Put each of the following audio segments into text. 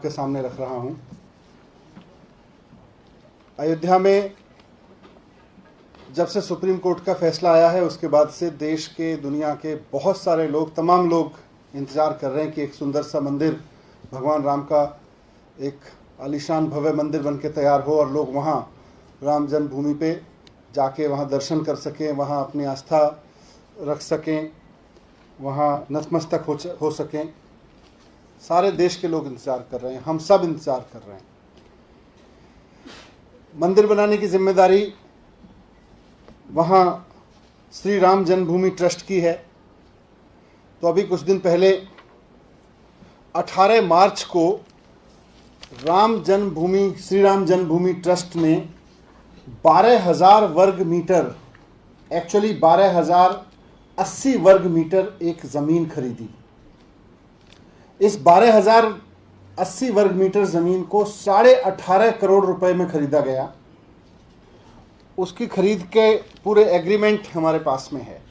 के सामने रख रहा हूं। अयोध्या में जब से सुप्रीम कोर्ट का फैसला आया है उसके बाद से देश के, दुनिया के बहुत सारे लोग, तमाम लोग इंतज़ार कर रहे हैं कि एक सुंदर सा मंदिर, भगवान राम का एक आलीशान भव्य मंदिर बन के तैयार हो और लोग वहाँ राम जन्मभूमि पे जाके वहाँ दर्शन कर सकें, वहाँ अपनी आस्था रख सकें, वहाँ नतमस्तक हो सकें। सारे देश के लोग इंतज़ार कर रहे हैं, हम सब इंतज़ार कर रहे हैं। मंदिर बनाने की जिम्मेदारी वहाँ श्री राम जन्मभूमि ट्रस्ट की है। तो अभी कुछ दिन पहले 18 मार्च को श्री राम जन्मभूमि ट्रस्ट ने 12,000 वर्ग मीटर, एक्चुअली 12,080 वर्ग मीटर एक ज़मीन खरीदी। इस 12,080 वर्ग मीटर ज़मीन को 18.5 करोड़ रुपए में खरीदा गया। उसकी खरीद के पूरे एग्रीमेंट हमारे पास में है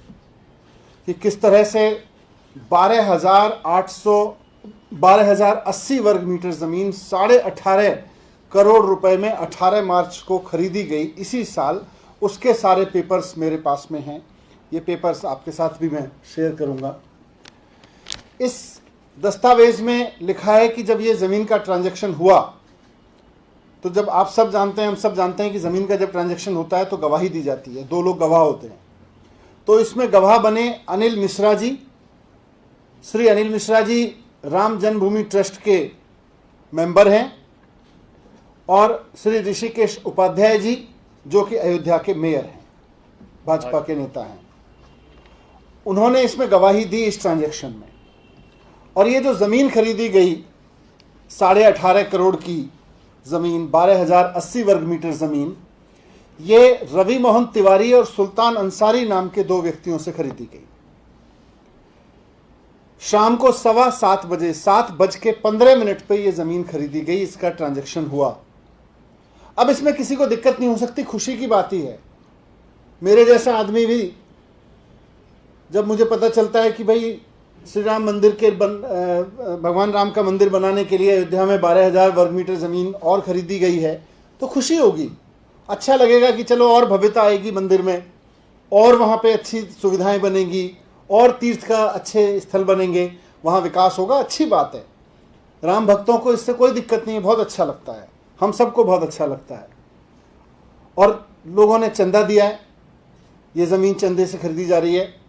कि किस तरह से 12,080 वर्ग मीटर ज़मीन 18.5 करोड़ रुपए में 18 मार्च को खरीदी गई इसी साल। उसके सारे पेपर्स मेरे पास में हैं। ये पेपर्स आपके साथ भी मैं शेयर करूंगा। इस दस्तावेज में लिखा है कि जब ये ज़मीन का ट्रांजैक्शन हुआ, तो जब आप सब जानते हैं, हम सब जानते हैं कि ज़मीन का जब ट्रांजैक्शन होता है तो गवाही दी जाती है, 2 लोग गवाह होते हैं। तो इसमें गवाह बने अनिल मिश्रा जी। श्री अनिल मिश्रा जी राम जन्मभूमि ट्रस्ट के मेंबर हैं, और श्री ऋषिकेश उपाध्याय जी जो कि अयोध्या के मेयर हैं, भाजपा के नेता हैं। उन्होंने इसमें गवाही दी इस ट्रांजैक्शन में। और ये जो ज़मीन खरीदी गई 18.5 करोड़ की ज़मीन, 12,080 वर्ग मीटर ज़मीन, ये रवि मोहन तिवारी और सुल्तान अंसारी नाम के 2 व्यक्तियों से खरीदी गई। शाम को 7:15 बजे, 7:15 पे ये ज़मीन खरीदी गई, इसका ट्रांजैक्शन हुआ। अब इसमें किसी को दिक्कत नहीं हो सकती, खुशी की बात ही है। मेरे जैसा आदमी भी जब मुझे पता चलता है कि भाई श्री राम मंदिर के भगवान राम का मंदिर बनाने के लिए अयोध्या में 12,000 वर्ग मीटर ज़मीन और खरीदी गई है, तो खुशी होगी, अच्छा लगेगा कि चलो और भव्यता आएगी मंदिर में, और वहाँ पे अच्छी सुविधाएं बनेंगी, और तीर्थ का अच्छे स्थल बनेंगे, वहाँ विकास होगा। अच्छी बात है, राम भक्तों को इससे कोई दिक्कत नहीं है, बहुत अच्छा लगता है, हम सबको बहुत अच्छा लगता है। और लोगों ने चंदा दिया है, ये ज़मीन चंदे से खरीदी जा रही है।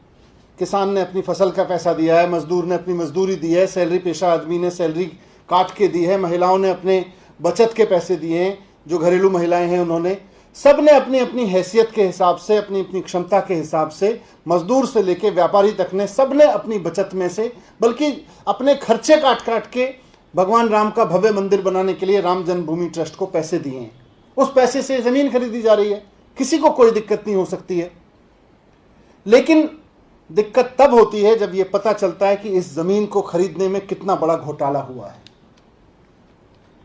किसान ने अपनी फसल का पैसा दिया है, मजदूर ने अपनी मजदूरी दी है, सैलरी पेशा आदमी ने सैलरी काट के दी है, महिलाओं ने अपने बचत के पैसे दिए हैं, जो घरेलू महिलाएं हैं उन्होंने, सब ने अपनी अपनी हैसियत के हिसाब से, अपनी अपनी क्षमता के हिसाब से, मजदूर से लेके व्यापारी तक ने, सब ने अपनी बचत में से, बल्कि अपने खर्चे काट काट के भगवान राम का भव्य मंदिर बनाने के लिए राम जन्मभूमि ट्रस्ट को पैसे दिए हैं। उस पैसे से ज़मीन खरीदी जा रही है, किसी को कोई दिक्कत नहीं हो सकती है। लेकिन दिक्कत तब होती है जब यह पता चलता है कि इस ज़मीन को खरीदने में कितना बड़ा घोटाला हुआ है।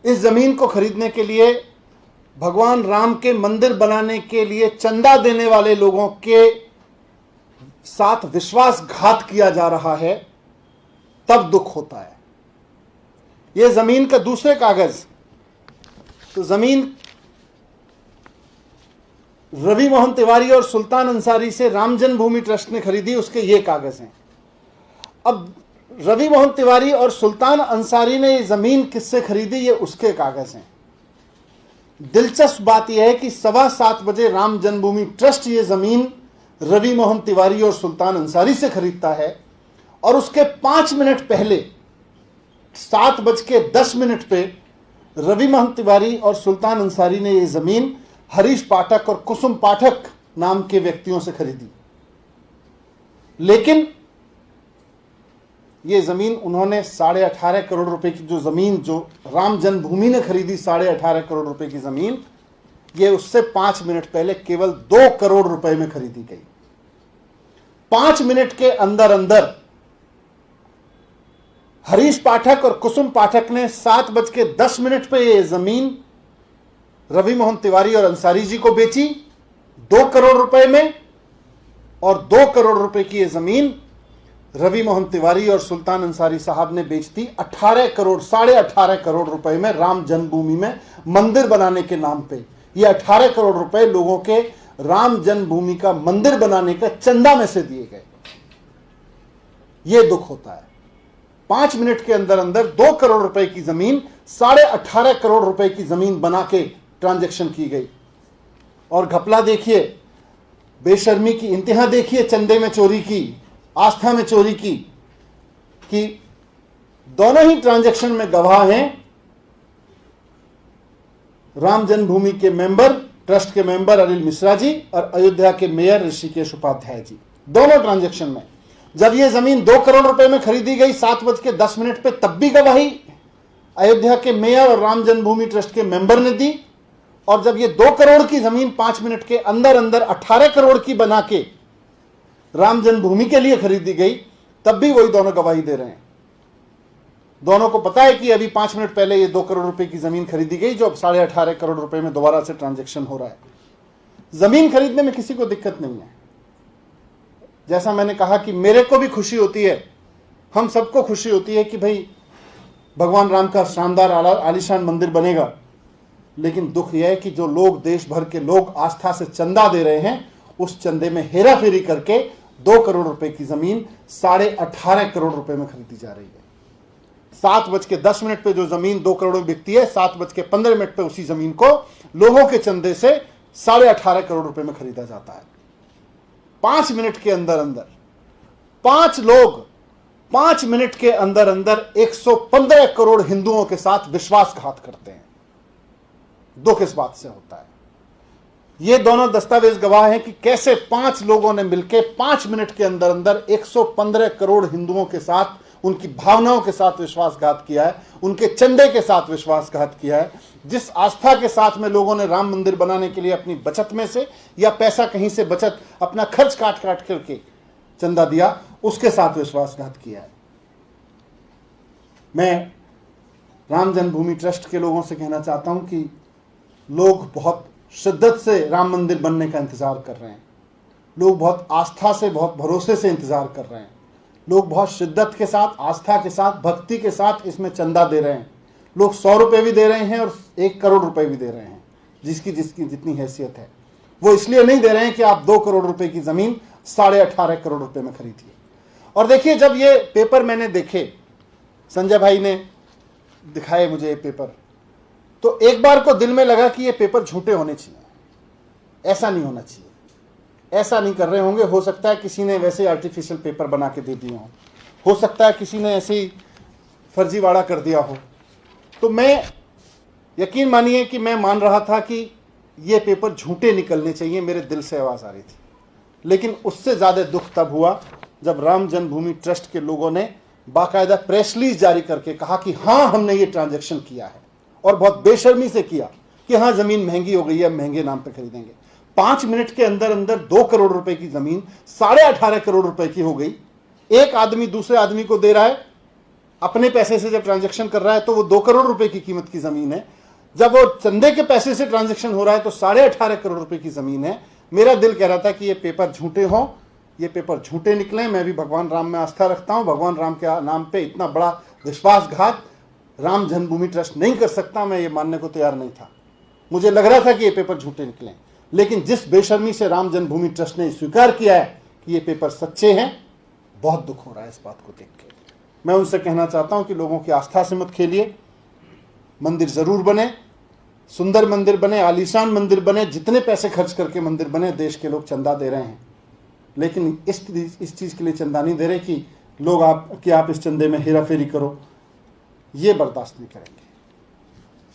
इस ज़मीन को खरीदने के लिए, भगवान राम के मंदिर बनाने के लिए चंदा देने वाले लोगों के साथ विश्वासघात किया जा रहा है, तब दुख होता है। यह ज़मीन का दूसरे कागज, तो ज़मीन रवि मोहन तिवारी और सुल्तान अंसारी से राम जन्मभूमि ट्रस्ट ने खरीदी, उसके ये कागज हैं। अब रवि मोहन तिवारी और सुल्तान अंसारी ने ये ज़मीन किससे खरीदी, ये उसके कागज हैं। दिलचस्प बात यह है कि 7:15 बजे राम जन्मभूमि ट्रस्ट ये ज़मीन रवि मोहन तिवारी और सुल्तान अंसारी से खरीदता है, और उसके 5 मिनट पहले 7:10 पे रवि मोहन तिवारी और सुल्तान अंसारी ने ये ज़मीन हरीश पाठक और कुसुम पाठक नाम के व्यक्तियों से खरीदी। लेकिन ये ज़मीन उन्होंने 18.5 करोड़ रुपए की जो ज़मीन, जो राम जन्मभूमि ने खरीदी 18.5 करोड़ रुपए की ज़मीन, ये उससे 5 मिनट पहले केवल 2 करोड़ रुपए में खरीदी गई। 5 मिनट के अंदर अंदर हरीश पाठक और कुसुम पाठक ने 7:10 पे ये ज़मीन रवि मोहन तिवारी और अंसारी जी को बेची 2 करोड़ रुपए में, और 2 करोड़ रुपए की ये ज़मीन रवि मोहन तिवारी और सुल्तान अंसारी साहब ने बेच दी 18 करोड़ 18.5 करोड़ रुपए में राम जन्मभूमि में मंदिर बनाने के नाम पे। ये 18 करोड़ रुपए लोगों के राम जन्मभूमि का मंदिर बनाने का चंदा में से दिए गए। ये दुख होता है। 5 मिनट के अंदर अंदर 2 करोड़ रुपए की जमीन 18.5 करोड़ रुपए की जमीन बना के ट्रांजैक्शन की गई। और घपला देखिए, बेशर्मी की इंतहा देखिए, चंदे में चोरी की, आस्था में चोरी की, कि दोनों ही ट्रांजैक्शन में गवाह हैं राम जन्मभूमि के मेंबर, ट्रस्ट के मेंबर अनिल मिश्रा जी और अयोध्या के मेयर ऋषिकेश उपाध्याय जी। दोनों ट्रांजैक्शन में जब यह जमीन 2 करोड़ रुपए में खरीदी गई 7:10 पे, तब भी गवाही अयोध्या के मेयर और राम जन्मभूमि ट्रस्ट के मेंबर ने दी। और जब ये 2 करोड़ की जमीन 5 मिनट के अंदर अंदर 18 करोड़ की बना के राम जन्मभूमि के लिए खरीदी गई, तब भी वही दोनों गवाही दे रहे हैं। दोनों को पता है कि अभी 5 मिनट पहले ये 2 करोड़ रुपए की जमीन खरीदी गई, जो अब 18.5 करोड़ रुपए में दोबारा से ट्रांजैक्शन हो रहा है। जमीन खरीदने में किसी को दिक्कत नहीं है। जैसा मैंने कहा कि मेरे को भी खुशी होती है, हम सबको खुशी होती है कि भाई भगवान राम का शानदार आलीशान मंदिर बनेगा। लेकिन दुख यह है कि जो लोग, देश भर के लोग आस्था से चंदा दे रहे हैं, उस चंदे में हेरा फेरी करके 2 करोड़ रुपए की जमीन 18.5 करोड़ रुपए में खरीदी जा रही है। 7:10 पे जो जमीन 2 करोड़ में बिकती है, 7:15 पे उसी जमीन को लोगों के चंदे से 18.5 करोड़ रुपए में खरीदा जाता है। 5 मिनट के अंदर अंदर 5 लोग 5 मिनट के अंदर अंदर 115 करोड़ हिंदुओं के साथ विश्वासघात करते हैं। दुख इस बात से होता है। ये दोनों दस्तावेज गवाह हैं कि कैसे 5 लोगों ने मिलकर 5 मिनट के अंदर अंदर 115 करोड़ हिंदुओं के साथ, उनकी भावनाओं के साथ विश्वासघात किया है, उनके चंदे के साथ विश्वासघात किया है। जिस आस्था के साथ में लोगों ने राम मंदिर बनाने के लिए अपनी बचत में से या पैसा कहीं से बचत अपना खर्च काट काट करके चंदा दिया, उसके साथ विश्वासघात किया है। मैं राम जन्मभूमि ट्रस्ट के लोगों से कहना चाहता हूं कि लोग बहुत शिद्दत से राम मंदिर बनने का इंतजार कर रहे हैं। लोग बहुत आस्था से, बहुत भरोसे से इंतजार कर रहे हैं। लोग बहुत शिद्दत के साथ, आस्था के साथ, भक्ति के साथ इसमें चंदा दे रहे हैं। लोग 100 रुपए भी दे रहे हैं और 1 करोड़ रुपए भी दे रहे हैं, जिसकी जितनी हैसियत है। वो इसलिए नहीं दे रहे हैं कि आप 2 करोड़ रुपए की जमीन 18.5 करोड़ रुपए में खरीदिए। और देखिए, जब ये पेपर मैंने देखे, संजय भाई ने दिखाए मुझे ये पेपर, तो एक बार को दिल में लगा कि ये पेपर झूठे होने चाहिए। ऐसा नहीं होना चाहिए, ऐसा नहीं कर रहे होंगे। हो सकता है किसी ने वैसे आर्टिफिशियल पेपर बना के दे दिए हो सकता है किसी ने ऐसे ही फर्जीवाड़ा कर दिया हो। तो मैं, यकीन मानिए कि मैं मान रहा था कि ये पेपर झूठे निकलने चाहिए, मेरे दिल से आवाज़ आ रही थी। लेकिन उससे ज़्यादा दुख तब हुआ जब राम जन्मभूमि ट्रस्ट के लोगों ने बाकायदा प्रेस रिलीज जारी करके कहा कि हाँ, हमने ये ट्रांजैक्शन किया है, और बहुत बेशर्मी से किया कि हाँ, ज़मीन महंगी हो गई है, महंगे नाम पे खरीदेंगे। 5 मिनट के अंदर अंदर 2 करोड़ रुपए की ज़मीन 18.5 करोड़ रुपए की हो गई। एक आदमी दूसरे आदमी को दे रहा है, अपने पैसे से जब ट्रांजैक्शन कर रहा है तो वो 2 करोड़ रुपए की कीमत की ज़मीन है। जब वो चंदे के पैसे से ट्रांजैक्शन हो रहा है तो 18.5 करोड़ रुपए की ज़मीन है। मेरा दिल कह रहा था कि ये पेपर झूठे हों, ये पेपर झूठे निकलें। मैं भी भगवान राम में आस्था रखता हूँ, भगवान राम के नाम पे इतना बड़ा विश्वासघात राम जन्मभूमि ट्रस्ट नहीं कर सकता। मैं ये मानने को तैयार नहीं था। मुझे लग रहा था कि ये पेपर झूठे निकलें, लेकिन जिस बेशर्मी से राम जन्मभूमि ट्रस्ट ने स्वीकार किया है कि ये पेपर सच्चे हैं, बहुत दुख हो रहा है इस बात को देख के। मैं उनसे कहना चाहता हूं कि लोगों की आस्था से मत खेलिए। मंदिर जरूर बने, सुंदर मंदिर बने, आलीशान मंदिर बने, जितने पैसे खर्च करके मंदिर बने, देश के लोग चंदा दे रहे हैं। लेकिन इस चीज़ के लिए चंदा नहीं दे रहे कि लोग आप इस चंदे में हेरा फेरी करो, ये बर्दाश्त नहीं करेंगे।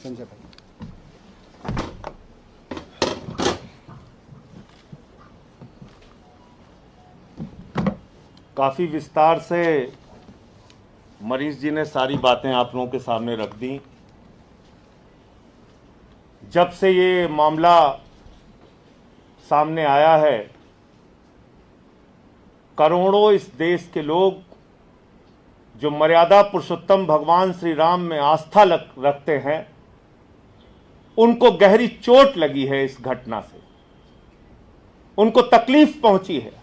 संजय भाई। काफ़ी विस्तार से मरीज जी ने सारी बातें आप लोगों के सामने रख दी। जब से ये मामला सामने आया है, करोड़ों इस देश के लोग जो मर्यादा पुरुषोत्तम भगवान श्री राम में आस्था रखते हैं, उनको गहरी चोट लगी है इस घटना से, उनको तकलीफ पहुंची है।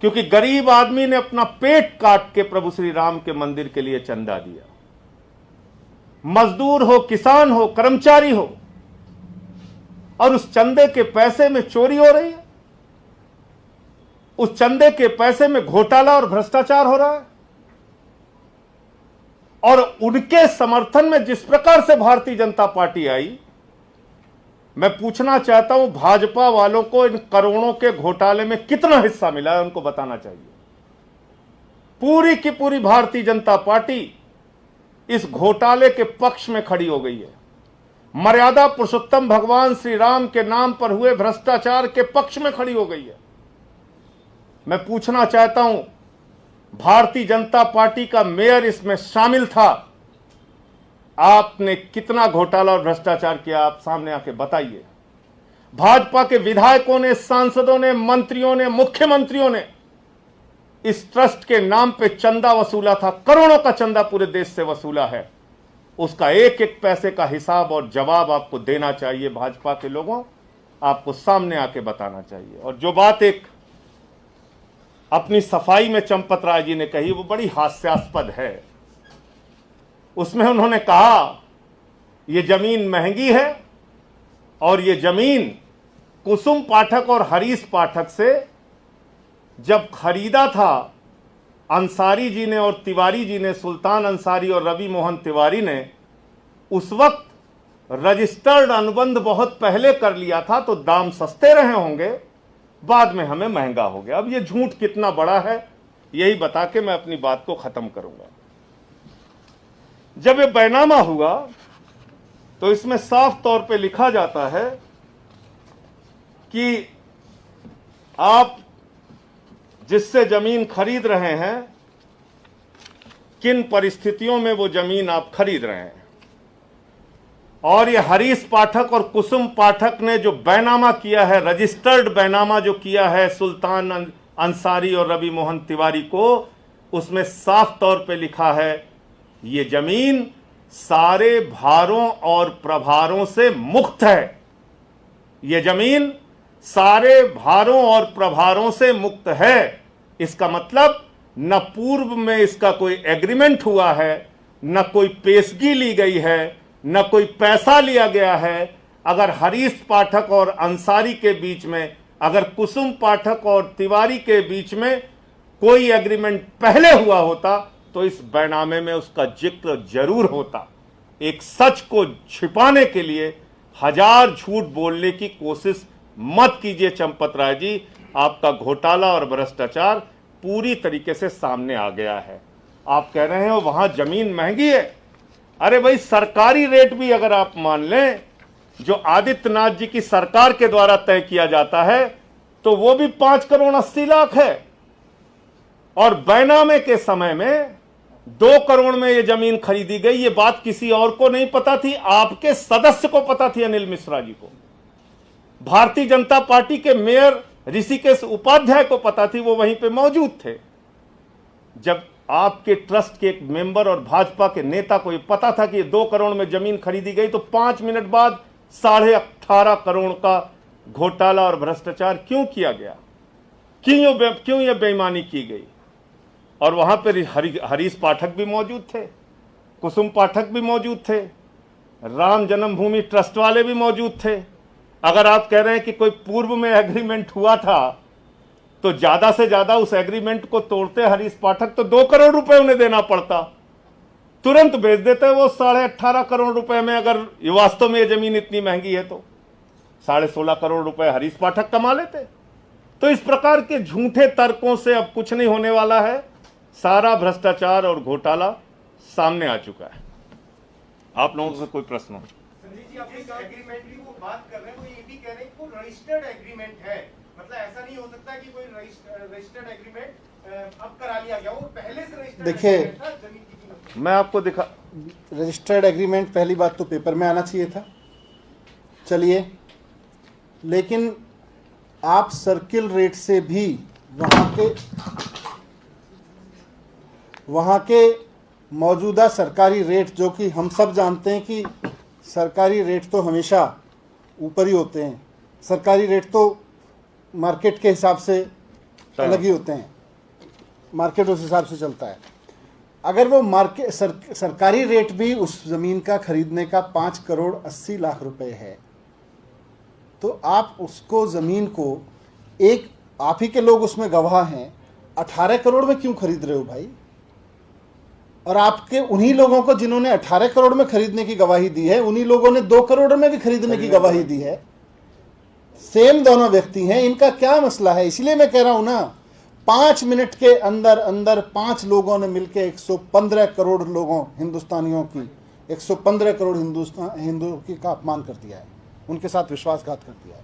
क्योंकि गरीब आदमी ने अपना पेट काट के प्रभु श्री राम के मंदिर के लिए चंदा दिया। मजदूर हो, किसान हो, कर्मचारी हो, और उस चंदे के पैसे में चोरी हो रही है, उस चंदे के पैसे में घोटाला और भ्रष्टाचार हो रहा है। और उनके समर्थन में जिस प्रकार से भारतीय जनता पार्टी आई, मैं पूछना चाहता हूं भाजपा वालों को इन करोड़ों के घोटाले में कितना हिस्सा मिला है, उनको बताना चाहिए। पूरी की पूरी भारतीय जनता पार्टी इस घोटाले के पक्ष में खड़ी हो गई है। मर्यादा पुरुषोत्तम भगवान श्री राम के नाम पर हुए भ्रष्टाचार के पक्ष में खड़ी हो गई है। मैं पूछना चाहता हूं, भारतीय जनता पार्टी का मेयर इसमें शामिल था, आपने कितना घोटाला और भ्रष्टाचार किया, आप सामने आके बताइए। भाजपा के विधायकों ने, सांसदों ने, मंत्रियों ने, मुख्यमंत्रियों ने इस ट्रस्ट के नाम पे चंदा वसूला था, करोड़ों का चंदा पूरे देश से वसूला है। उसका एक एक पैसे का हिसाब और जवाब आपको देना चाहिए। भाजपा के लोगों, आपको सामने आके बताना चाहिए। और जो बात एक अपनी सफाई में चंपत राय जी ने कही, वो बड़ी हास्यास्पद है। उसमें उन्होंने कहा ये जमीन महंगी है और ये जमीन कुसुम पाठक और हरीश पाठक से जब खरीदा था अंसारी जी ने और तिवारी जी ने, सुल्तान अंसारी और रवि मोहन तिवारी ने, उस वक्त रजिस्टर्ड अनुबंध बहुत पहले कर लिया था, तो दाम सस्ते रहे होंगे, बाद में हमें महंगा हो गया। अब ये झूठ कितना बड़ा है, यही बता के मैं अपनी बात को खत्म करूंगा। जब ये बैनामा हुआ तो इसमें साफ तौर पे लिखा जाता है कि आप जिससे जमीन खरीद रहे हैं, किन परिस्थितियों में वो जमीन आप खरीद रहे हैं। और ये हरीश पाठक और कुसुम पाठक ने जो बैनामा किया है, रजिस्टर्ड बैनामा जो किया है सुल्तान अंसारी और रवि मोहन तिवारी को, उसमें साफ तौर पे लिखा है ये जमीन सारे भारों और प्रभारों से मुक्त है। ये जमीन सारे भारों और प्रभारों से मुक्त है। इसका मतलब न पूर्व में इसका कोई एग्रीमेंट हुआ है, न कोई पेशगी ली गई है, न कोई पैसा लिया गया है। अगर हरीश पाठक और अंसारी के बीच में, अगर कुसुम पाठक और तिवारी के बीच में कोई एग्रीमेंट पहले हुआ होता तो इस बैनामे में उसका जिक्र जरूर होता। एक सच को छिपाने के लिए हजार झूठ बोलने की कोशिश मत कीजिए चंपत राय जी। आपका घोटाला और भ्रष्टाचार पूरी तरीके से सामने आ गया है। आप कह रहे हो वहां जमीन महंगी है। अरे भाई, सरकारी रेट भी अगर आप मान लें जो आदित्यनाथ जी की सरकार के द्वारा तय किया जाता है, तो वो भी 5 करोड़ 80 लाख है। और बैनामे के समय में 2 करोड़ में ये जमीन खरीदी गई। ये बात किसी और को नहीं पता थी, आपके सदस्य को पता थी, अनिल मिश्रा जी को। भारतीय जनता पार्टी के मेयर ऋषिकेश उपाध्याय को पता थी, वो वहीं पे मौजूद थे। जब आपके ट्रस्ट के एक मेंबर और भाजपा के नेता को ये पता था कि ये 2 करोड़ में जमीन खरीदी गई, तो 5 मिनट बाद 18.5 करोड़ का घोटाला और भ्रष्टाचार क्यों किया गया? क्यों ये बेईमानी की गई? और वहां पर हरीश पाठक भी मौजूद थे, कुसुम पाठक भी मौजूद थे, राम जन्मभूमि ट्रस्ट वाले भी मौजूद थे। अगर आप कह रहे हैं कि कोई पूर्व में एग्रीमेंट हुआ था, तो ज्यादा से ज्यादा उस एग्रीमेंट को तोड़ते हरीश पाठक तो 2 करोड़ रुपए उन्हें देना पड़ता, तुरंत भेज देते वो 18.5 करोड़ रुपए में। अगर वास्तव में ये जमीन इतनी महंगी है तो 16.5 करोड़ रुपए हरीश पाठक कमा लेते। तो इस प्रकार के झूठे तर्कों से अब कुछ नहीं होने वाला है। सारा भ्रष्टाचार और घोटाला सामने आ चुका है। आप लोगों से कोई प्रश्न हो? संजय जी, आप इस एग्रीमेंट की वो बात कर रहे हैं, वो ये भी कह रहे हैं कि वो रजिस्टर्ड एग्रीमेंट है। मतलब ऐसा नहीं हो सकता कि कोई रजिस्टर्ड एग्रीमेंट अब करा लिया गया, वो पहले से रजिस्टर्ड देखिए, एग्रीमेंट था जमीन की कीमत। मैं आपको दिखा, रजिस्टर्ड एग्रीमेंट पहली बात तो पेपर में आना चाहिए था, चलिए, लेकिन आप सर्किल रेट से भी वहाँ के मौजूदा सरकारी रेट, जो कि हम सब जानते हैं कि सरकारी रेट तो हमेशा ऊपर ही होते हैं। सरकारी रेट तो मार्केट के हिसाब से अलग ही होते हैं, मार्केट उस हिसाब से चलता है। अगर वो मार्केट सरकारी रेट भी उस ज़मीन का खरीदने का 5 करोड़ 80 लाख रुपए है, तो आप उसको ज़मीन को एक, आप ही के लोग उसमें गवाह हैं, 18 करोड़ में क्यों खरीद रहे हो भाई? और आपके उन्हीं लोगों को जिन्होंने 18 करोड़ में खरीदने की गवाही दी है, उन्हीं लोगों ने 2 करोड़ में भी खरीदने की गवाही दी है। सेम दोनों व्यक्ति हैं, इनका क्या मसला है? इसलिए मैं कह रहा हूं ना, 5 मिनट के अंदर अंदर 5 लोगों ने मिलकर 115 करोड़ लोगों, हिंदुस्तानियों की 115 करोड़ हिंदुओं की का अपमान कर दिया है, उनके साथ विश्वासघात कर दिया है।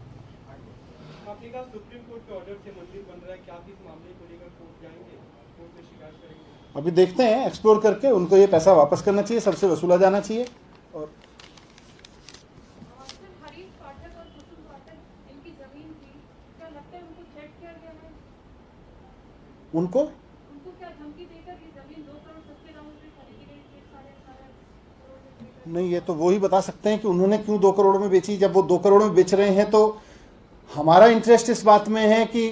आपने कहा सुप्रीम कोर्ट के ऑर्डर से मंदिर बन रहा है, क्या आप इस मामले को लेकर कोर्ट जाएंगे, कोर्ट में शिकायत करेंगे? अभी देखते हैं, एक्सप्लोर करके उनको ये पैसा वापस करना चाहिए, सबसे वसूला जाना चाहिए। और हरीश पाठक और कुसुम पाठक, इनकी जमीन थी, क्या लगता है उनको थ्रेट किया गया है? उनको क्या धमकी देकर ये जमीन 2 करोड़ सस्ते दामों पे खरीदी गई थी? साढ़े नहीं, ये तो वो ही बता सकते हैं कि उन्होंने क्यों 2 करोड़ में बेची। जब वो 2 करोड़ में बेच रहे हैं तो हमारा इंटरेस्ट इस बात में है कि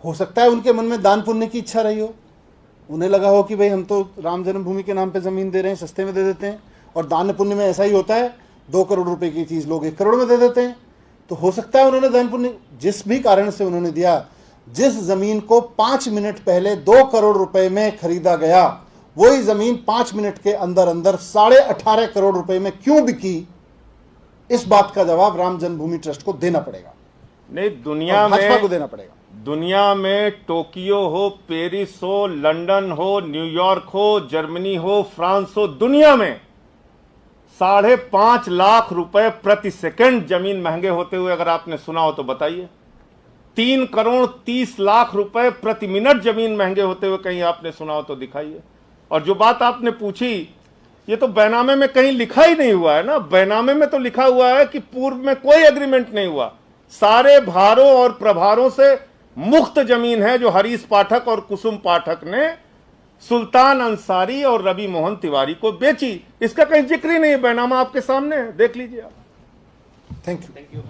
हो सकता है उनके मन में दान पुण्य की इच्छा रही हो, उन्हें लगा हो कि भाई हम तो राम जन्मभूमि के नाम पे ज़मीन दे रहे हैं, सस्ते में दे देते हैं, और दान पुण्य में ऐसा ही होता है, 2 करोड़ रुपए की चीज़ लोग 1 करोड़ में दे देते हैं। तो हो सकता है उन्होंने दान पुण्य जिस भी कारण से उन्होंने दिया, जिस ज़मीन को 5 मिनट पहले 2 करोड़ रुपए में खरीदा गया, वही ज़मीन 5 मिनट के अंदर अंदर 18.5 करोड़ रुपए में क्यों बिकी, इस बात का जवाब राम जन्मभूमि ट्रस्ट को देना पड़ेगा, नहीं दुनिया भाजपा को में, देना पड़ेगा। दुनिया में टोक्यो हो, पेरिस हो, लंदन हो, न्यूयॉर्क हो, जर्मनी हो, फ्रांस हो, दुनिया में 5.5 लाख रुपए प्रति सेकंड जमीन महंगे होते हुए अगर आपने सुना हो तो बताइए। 3 करोड़ 30 लाख रुपए प्रति मिनट जमीन महंगे होते हुए कहीं आपने सुना हो तो दिखाइए। और जो बात आपने पूछी, ये तो बैनामे में कहीं लिखा ही नहीं हुआ है ना। बैनामे में तो लिखा हुआ है कि पूर्व में कोई एग्रीमेंट नहीं हुआ, सारे भारों और प्रभारों से मुक्त जमीन है जो हरीश पाठक और कुसुम पाठक ने सुल्तान अंसारी और रवि मोहन तिवारी को बेची। इसका कहीं जिक्र ही नहीं है, बैनामा आपके सामने है, देख लीजिए आप। Thank you.